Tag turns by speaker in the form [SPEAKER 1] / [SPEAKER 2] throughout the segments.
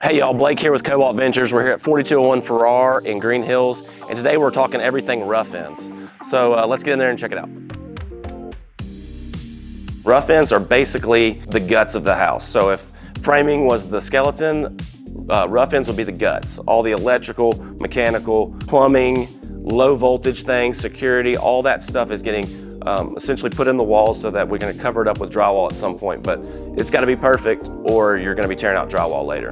[SPEAKER 1] Hey y'all, Blake here with Cobalt Ventures. We're here at 4201 Farrar in Green Hills, and today we're talking everything rough ends. So let's get in there and check it out. Rough ends are basically the guts of the house. So if framing was the skeleton, rough ends would be the guts. All the electrical, mechanical, plumbing, low voltage things, security, all that stuff is getting essentially put in the walls so that we're going to cover it up with drywall at some point. But it's got to be perfect or you're going to be tearing out drywall later.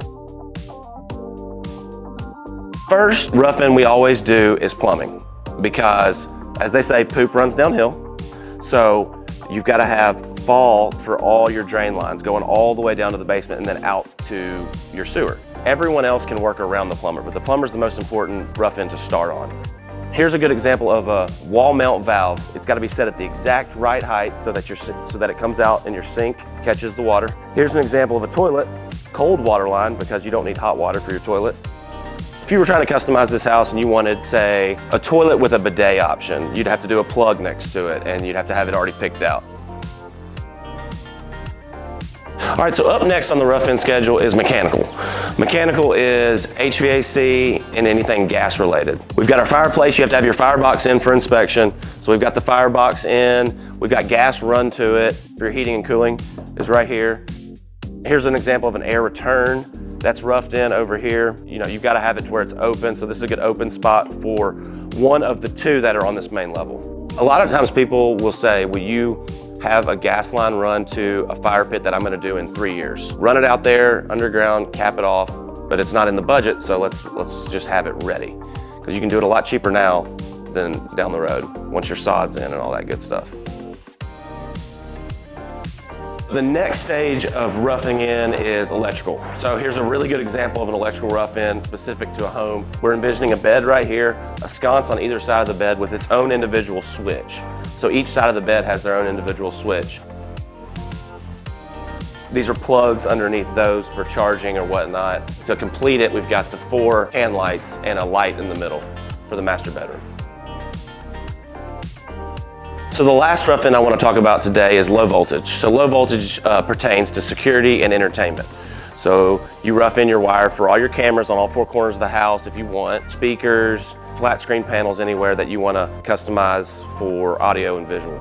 [SPEAKER 1] First rough end we always do is plumbing, because as they say, poop runs downhill. So you've got to have fall for all your drain lines going all the way down to the basement and then out to your sewer. Everyone else can work around the plumber, but the plumber's the most important rough end to start on. Here's a good example of a wall mount valve. It's got to be set at the exact right height so that it comes out and your sink catches the water. Here's an example of a toilet, cold water line, because you don't need hot water for your toilet. If you were trying to customize this house and you wanted, say, a toilet with a bidet option, you'd have to do a plug next to it and you'd have to have it already picked out. All right, so up next on the rough end schedule is mechanical. Mechanical is HVAC and anything gas related. We've got our fireplace. You have to have your firebox in for inspection. So we've got the firebox in. We've got gas run to it. Your heating and cooling is right here. Here's an example of an air return that's roughed in over here. You know, you've got to have it to where it's open, so this is a good open spot for one of the two that are on this main level. A lot of times people will say, will you have a gas line run to a fire pit that I'm going to do in 3 years? Run it out there underground, cap it off, but it's not in the budget, so let's just have it ready. Because you can do it a lot cheaper now than down the road once your sod's in and all that good stuff. The next stage of roughing in is electrical. So here's a really good example of an electrical rough in specific to a home. We're envisioning a bed right here, a sconce on either side of the bed with its own individual switch. So each side of the bed has their own individual switch. These are plugs underneath those for charging or whatnot. To complete it, we've got the 4 hand lights and a light in the middle for the master bedroom. So the last rough end I want to talk about today is low voltage. So low voltage pertains to security and entertainment. So you rough in your wire for all your cameras on all 4 corners of the house if you want, speakers, flat screen panels anywhere that you want to customize for audio and visual.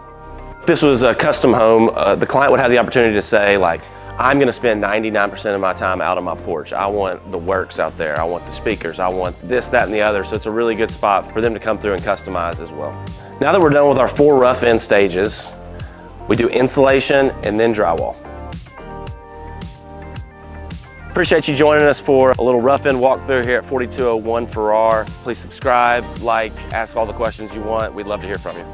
[SPEAKER 1] If this was a custom home, the client would have the opportunity to say, like, I'm going to spend 99% of my time out on my porch. I want the works out there. I want the speakers. I want this, that, and the other. So it's a really good spot for them to come through and customize as well. Now that we're done with our 4 rough end stages, we do insulation and then drywall. Appreciate you joining us for a little rough end walkthrough here at 4201 Farrar. Please subscribe, like, ask all the questions you want. We'd love to hear from you.